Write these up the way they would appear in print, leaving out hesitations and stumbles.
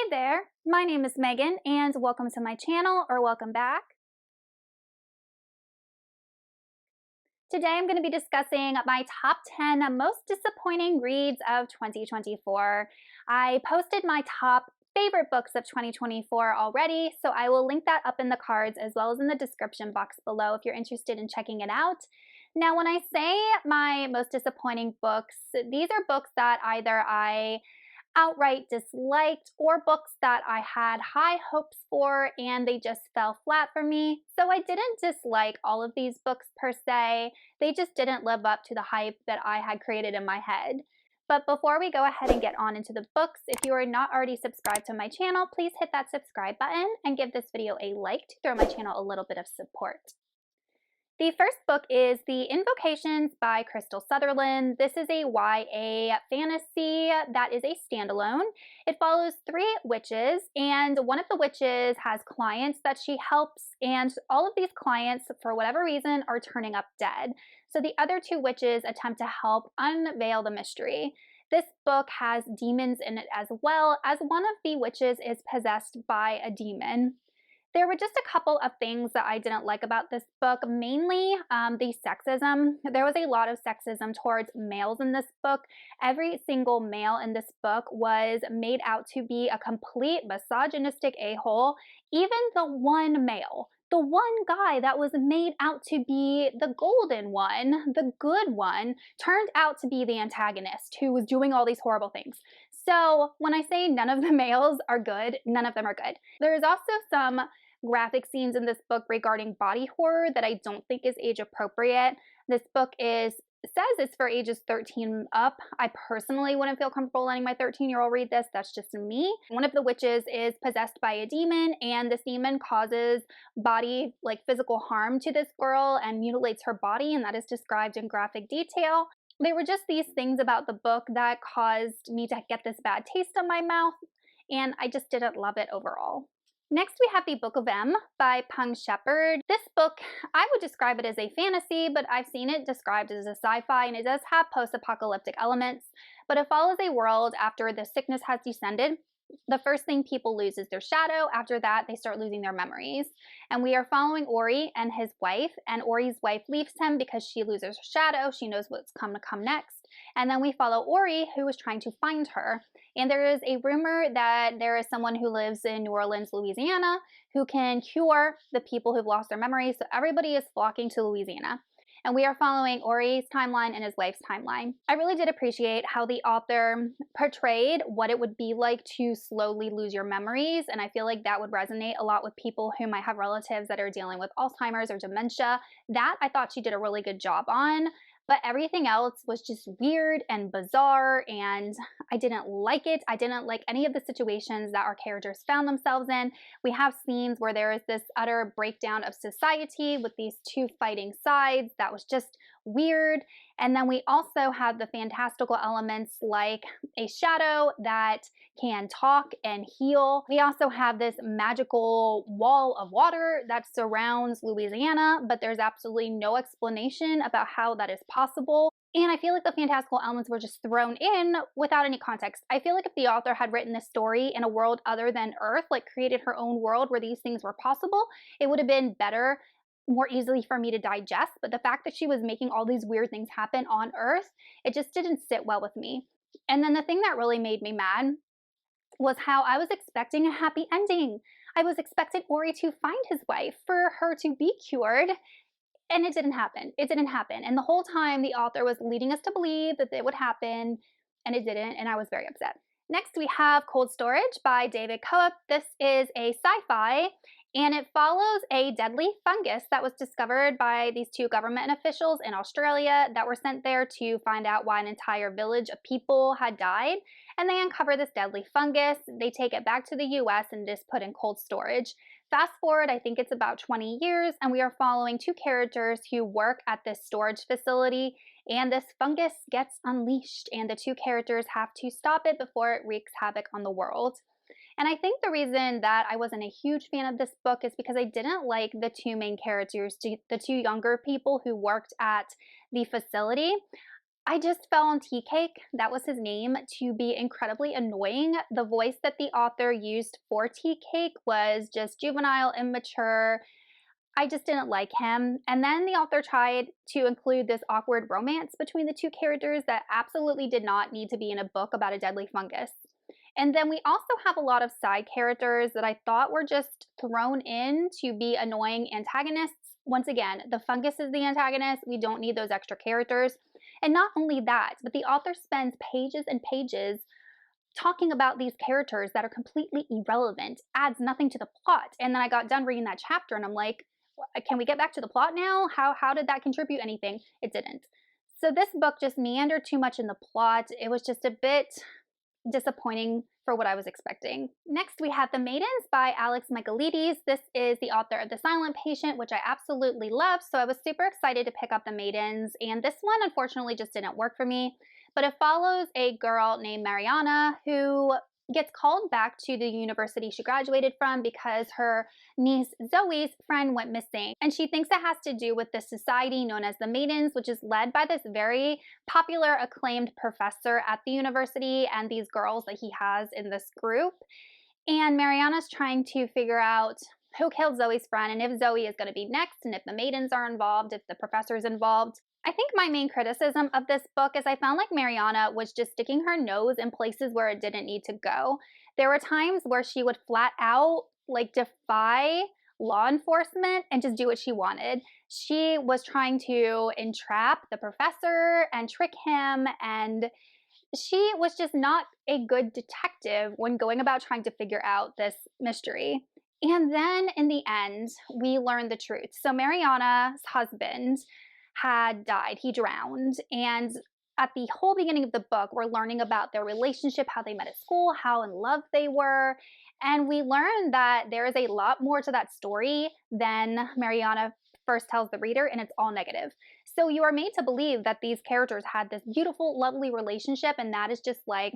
Hey there, my name is Megan and welcome to my channel, or welcome back. Today I'm going to be discussing my top 10 most disappointing reads of 2024. I posted my top favorite books of 2024 already, so I will link that up in the cards as well as in the description box below if you're interested in checking it out. Now, when I say my most disappointing books, these are books that either I outright disliked or books that I had high hopes for and they just fell flat for me. So I didn't dislike all of these books per se, they just didn't live up to the hype that I had created in my head. But before we go ahead and get on into the books, if you are not already subscribed to my channel, please hit that subscribe button and give this video a like to throw my channel a little bit of support. The first book is The Invocations by Krystle Sutherland. This is a YA fantasy that is a standalone. It follows three witches, and one of the witches has clients that she helps, and all of these clients, for whatever reason, are turning up dead. So the other two witches attempt to help unveil the mystery. This book has demons in it as well, as one of the witches is possessed by a demon. There were just a couple of things that I didn't like about this book, mainly the sexism. There was a lot of sexism towards males in this book. Every single male in this book was made out to be a complete misogynistic a-hole. Even the one male, the one guy that was made out to be the golden one, the good one, turned out to be the antagonist who was doing all these horrible things. So when I say none of the males are good, none of them are good. There is also some graphic scenes in this book regarding body horror that I don't think is age appropriate. This book says it's for ages 13 up. I personally wouldn't feel comfortable letting my 13-year-old read this. That's just me. One of the witches is possessed by a demon, and this demon causes physical harm to this girl and mutilates her body, and that is described in graphic detail. There were just these things about the book that caused me to get this bad taste in my mouth, and I just didn't love it overall. Next, we have The Book of M by Shephard. This book, I would describe it as a fantasy, but I've seen it described as a sci-fi, and it does have post-apocalyptic elements, but it follows a world after the sickness has descended. The first thing people lose is their shadow. After that, they start losing their memories. And we are following Ori and his wife, and Ori's wife leaves him because she loses her shadow. She knows what's come to come next. And then we follow Ori, who is trying to find her. And there is a rumor that there is someone who lives in New Orleans, Louisiana, who can cure the people who've lost their memories. So everybody is flocking to Louisiana. And we are following Ori's timeline and his wife's timeline. I really did appreciate how the author portrayed what it would be like to slowly lose your memories, and I feel like that would resonate a lot with people who might have relatives that are dealing with Alzheimer's or dementia. That I thought she did a really good job on. But everything else was just weird and bizarre, and I didn't like it. I didn't like any of the situations that our characters found themselves in. We have scenes where there is this utter breakdown of society with these two fighting sides that was just weird. And then we also have the fantastical elements like a shadow that can talk and heal. We also have this magical wall of water that surrounds Louisiana, but there's absolutely no explanation about how that is possible. And I feel like the fantastical elements were just thrown in without any context. I feel like if the author had written this story in a world other than Earth, like created her own world where these things were possible, it would have been better, more easily for me to digest. But the fact that she was making all these weird things happen on Earth, it just didn't sit well with me. And then the thing that really made me mad was how I was expecting a happy ending. I was expecting Ori to find his wife, for her to be cured, and it didn't happen. It didn't happen. And the whole time the author was leading us to believe that it would happen, and it didn't, and I was very upset. Next, we have Cold Storage by David Koepp. This is a sci-fi, and it follows a deadly fungus that was discovered by these two government officials in Australia that were sent there to find out why an entire village of people had died. And they uncover this deadly fungus. They take it back to the US and just put in cold storage. Fast forward, I think it's about 20 years, and we are following two characters who work at this storage facility, and this fungus gets unleashed, and the two characters have to stop it before it wreaks havoc on the world. And I think the reason that I wasn't a huge fan of this book is because I didn't like the two main characters, the two younger people who worked at the facility. I just found Tea Cake, that was his name, to be incredibly annoying. The voice that the author used for Tea Cake was just juvenile, immature. I just didn't like him. And then the author tried to include this awkward romance between the two characters that absolutely did not need to be in a book about a deadly fungus. And then we also have a lot of side characters that I thought were just thrown in to be annoying antagonists. Once again, the fungus is the antagonist. We don't need those extra characters. And not only that, but the author spends pages and pages talking about these characters that are completely irrelevant, adds nothing to the plot. And then I got done reading that chapter and I'm like, can we get back to the plot now? How did that contribute anything? It didn't. So this book just meandered too much in the plot. It was just a bit disappointing for what I was expecting. Next, we have The Maidens by Alex Michaelides. This is the author of The Silent Patient, which I absolutely love, so I was super excited to pick up The Maidens, and this one unfortunately just didn't work for me. But it follows a girl named Mariana who gets called back to the university she graduated from because her niece Zoe's friend went missing. And she thinks it has to do with this society known as the Maidens, which is led by this very popular, acclaimed professor at the university and these girls that he has in this group. And Mariana's trying to figure out who killed Zoe's friend and if Zoe is going to be next and if the Maidens are involved, if the professor's involved. I think my main criticism of this book is I found like Mariana was just sticking her nose in places where it didn't need to go. There were times where she would flat out like defy law enforcement and just do what she wanted. She was trying to entrap the professor and trick him, and she was just not a good detective when going about trying to figure out this mystery. And then in the end, we learned the truth. So Mariana's husband had died. He drowned. And at the whole beginning of the book, we're learning about their relationship, how they met at school, how in love they were. And we learn that there is a lot more to that story than Mariana first tells the reader, and it's all negative. So you are made to believe that these characters had this beautiful, lovely relationship, and that is just like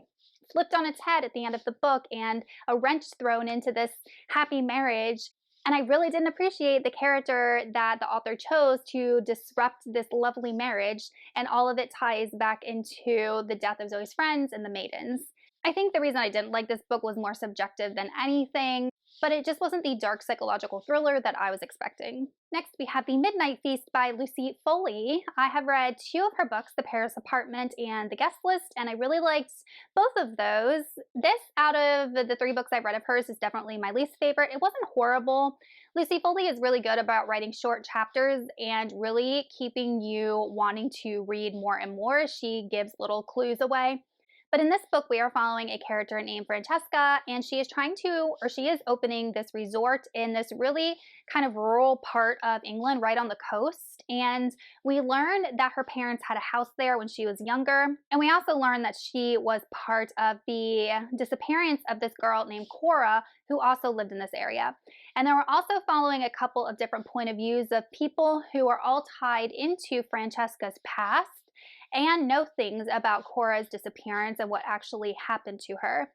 flipped on its head at the end of the book and a wrench thrown into this happy marriage. And I really didn't appreciate the character that the author chose to disrupt this lovely marriage, and all of it ties back into the death of Zoe's friends and the Maidens. I think the reason I didn't like this book was more subjective than anything, but it just wasn't the dark psychological thriller that I was expecting. Next, we have The Midnight Feast by Lucy Foley. I have read two of her books, The Paris Apartment and The Guest List, and I really liked both of those. This, out of the three books I've read of hers, is definitely my least favorite. It wasn't horrible. Lucy Foley is really good about writing short chapters and really keeping you wanting to read more and more. She gives little clues away. But in this book, we are following a character named Francesca, and she is opening this resort in this really kind of rural part of England, right on the coast. And we learned that her parents had a house there when she was younger. And we also learned that she was part of the disappearance of this girl named Cora, who also lived in this area. And then we're also following a couple of different point of views of people who are all tied into Francesca's past and know things about Cora's disappearance and what actually happened to her.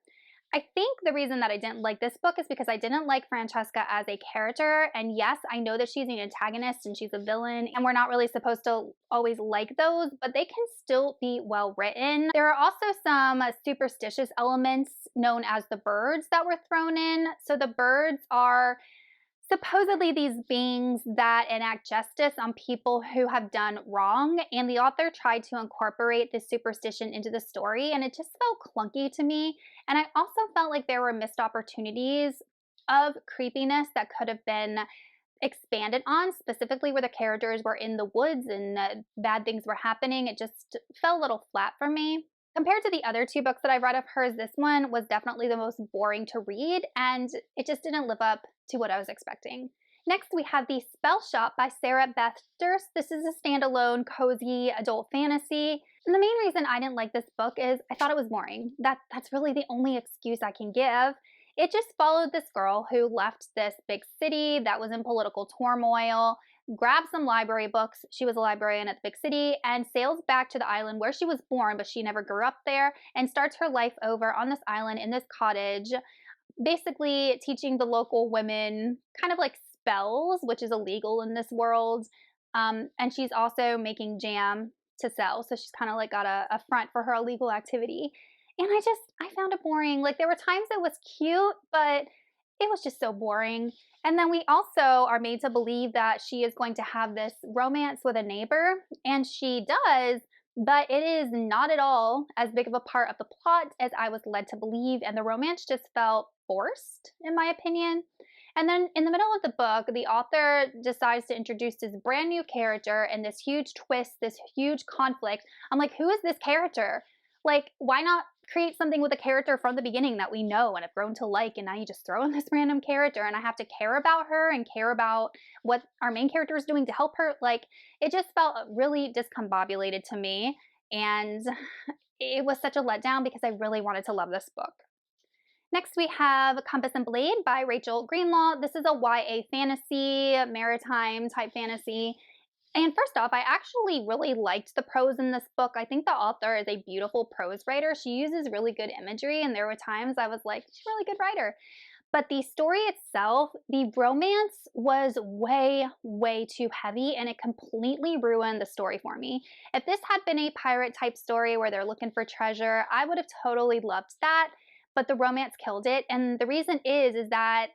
I think the reason that I didn't like this book is because I didn't like Francesca as a character, and yes, I know that she's an antagonist and she's a villain, and we're not really supposed to always like those, but they can still be well written. There are also some superstitious elements known as the birds that were thrown in. So the birds are supposedly these beings that enact justice on people who have done wrong, and the author tried to incorporate this superstition into the story, and it just felt clunky to me. And I also felt like there were missed opportunities of creepiness that could have been expanded on, specifically where the characters were in the woods and bad things were happening. It just fell a little flat for me. Compared to the other two books that I've read of hers, this one was definitely the most boring to read, and it just didn't live up to what I was expecting. Next, we have The Spellshop by Beth Durst. This is a standalone, cozy adult fantasy. And the main reason I didn't like this book is I thought it was boring. That's really the only excuse I can give. It just followed this girl who left this big city that was in political turmoil, grabbed some library books, she was a librarian at the big city, and sails back to the island where she was born, but she never grew up there, and starts her life over on this island in this cottage, basically teaching the local women kind of like spells, which is illegal in this world. And she's also making jam to sell. So she's kind of like got a front for her illegal activity. And I found it boring. Like there were times it was cute, but it was just so boring. And then we also are made to believe that she is going to have this romance with a neighbor, and she does, but it is not at all as big of a part of the plot as I was led to believe, and the romance just felt forced, in my opinion. And then in the middle of the book, the author decides to introduce this brand new character and this huge twist, this huge conflict. I'm like, who is this character? Like, why not create something with a character from the beginning that we know and have grown to like, and now you just throw in this random character and I have to care about her and care about what our main character is doing to help her? Like, it just felt really discombobulated to me, and it was such a letdown because I really wanted to love this book. Next, we have Compass and Blade by Rachel Greenlaw. This is a YA fantasy, maritime type fantasy. And first off, I actually really liked the prose in this book. I think the author is a beautiful prose writer. She uses really good imagery, and there were times I was like, she's a really good writer. But the story itself, the romance was way, way too heavy, and it completely ruined the story for me. If this had been a pirate type story where they're looking for treasure, I would have totally loved that, but the romance killed it. And the reason is that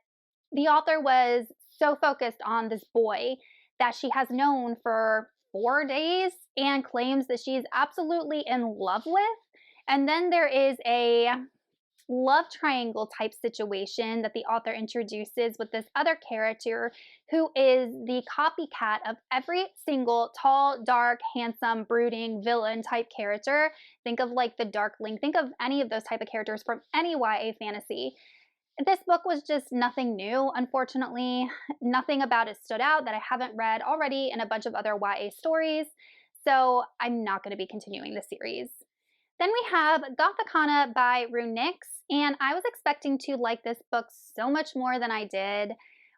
the author was so focused on this boy that she has known for 4 days and claims that she's absolutely in love with. And then there is a love triangle type situation that the author introduces with this other character who is the copycat of every single tall, dark, handsome, brooding villain type character. Think of like the Darkling. Think of any of those type of characters from any YA fantasy. This book was just nothing new, unfortunately. Nothing about it stood out that I haven't read already in a bunch of other YA stories, so I'm not going to be continuing the series. Then we have Gothikana by Runyx, and I was expecting to like this book so much more than I did.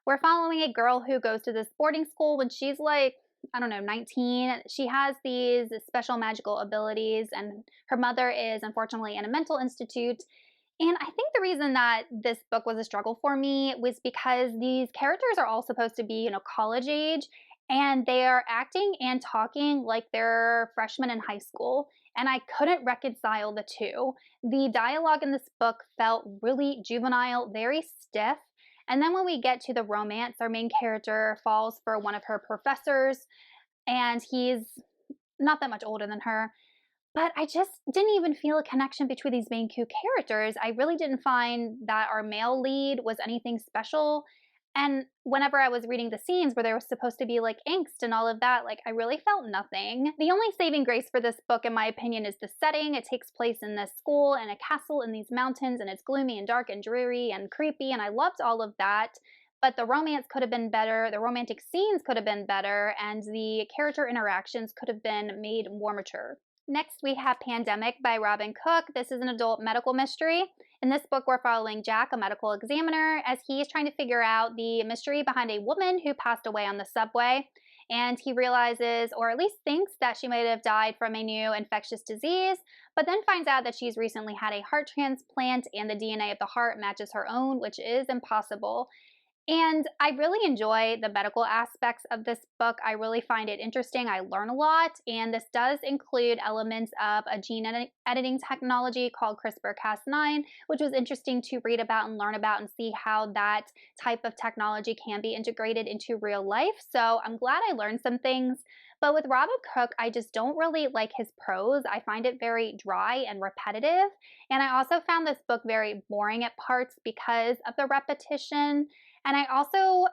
We're following a girl who goes to this boarding school when she's like, I don't know, 19. She has these special magical abilities, and her mother is unfortunately in a mental institute. And I think the reason that this book was a struggle for me was because these characters are all supposed to be, college age, and they are acting and talking like they're freshmen in high school. And I couldn't reconcile the two. The dialogue in this book felt really juvenile, very stiff. And then when we get to the romance, our main character falls for one of her professors, and he's not that much older than her. But I just didn't even feel a connection between these main two characters. I really didn't find that our male lead was anything special. And whenever I was reading the scenes where there was supposed to be like angst and all of that, like I really felt nothing. The only saving grace for this book, in my opinion, is the setting. It takes place in this school and a castle in these mountains, and it's gloomy and dark and dreary and creepy, and I loved all of that. But the romance could have been better, the romantic scenes could have been better, and the character interactions could have been made more mature. Next, we have Pandemic by Robin Cook. This is an adult medical mystery. In this book, we're following Jack, a medical examiner, as he is trying to figure out the mystery behind a woman who passed away on the subway. And he realizes, or at least thinks, that she might have died from a new infectious disease, but then finds out that she's recently had a heart transplant and the DNA of the heart matches her own, which is impossible. And I really enjoy the medical aspects of this book. I really find it interesting. I learn a lot, and this does include elements of a gene editing technology called CRISPR-Cas9, which was interesting to read about and learn about and see how that type of technology can be integrated into real life. So I'm glad I learned some things. But with Robin Cook, I just don't really like his prose. I find it very dry and repetitive. And I also found this book very boring at parts because of the repetition. And I also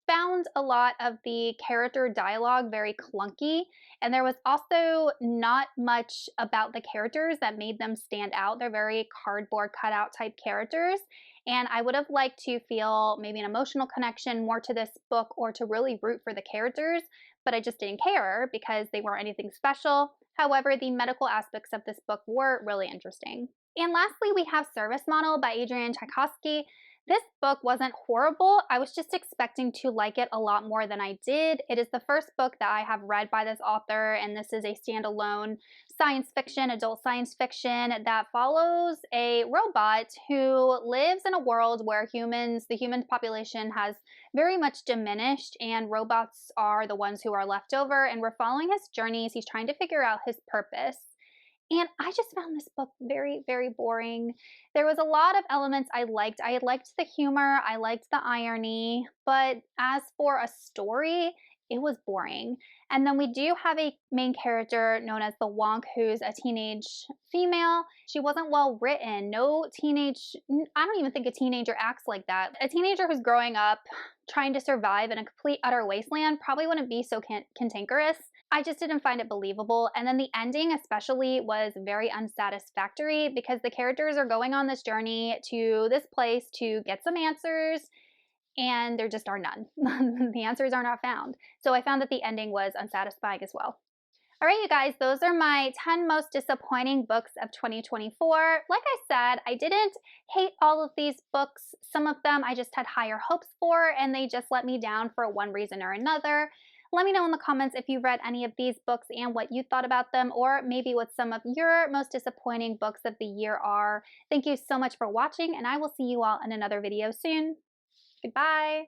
found a lot of the character dialogue very clunky, and there was also not much about the characters that made them stand out. They're very cardboard cutout type characters, and I would have liked to feel maybe an emotional connection more to this book or to really root for the characters, but I just didn't care because they weren't anything special. However, the medical aspects of this book were really interesting. And lastly, we have Service Model by Adrian Tchaikovsky. This book wasn't horrible. I was just expecting to like it a lot more than I did. It is the first book that I have read by this author, and this is a standalone science fiction, adult science fiction that follows a robot who lives in a world where the human population has very much diminished, and robots are the ones who are left over, and we're following his journeys. He's trying to figure out his purpose. And I just found this book very, very boring. There was a lot of elements I liked. I liked the humor, I liked the irony, but as for a story, it was boring. And then we do have a main character known as the Wonk, who's a teenage female. She wasn't well written. I don't even think a teenager acts like that. A teenager who's growing up trying to survive in a complete utter wasteland probably wouldn't be so cantankerous. I just didn't find it believable. And then the ending especially was very unsatisfactory because the characters are going on this journey to this place to get some answers, and there just are none. The answers are not found. So I found that the ending was unsatisfying as well. All right, you guys, those are my 10 most disappointing books of 2024. Like I said, I didn't hate all of these books. Some of them I just had higher hopes for, and they just let me down for one reason or another. Let me know in the comments if you read any of these books and what you thought about them, or maybe what some of your most disappointing books of the year are. Thank you so much for watching, and I will see you all in another video soon. Goodbye.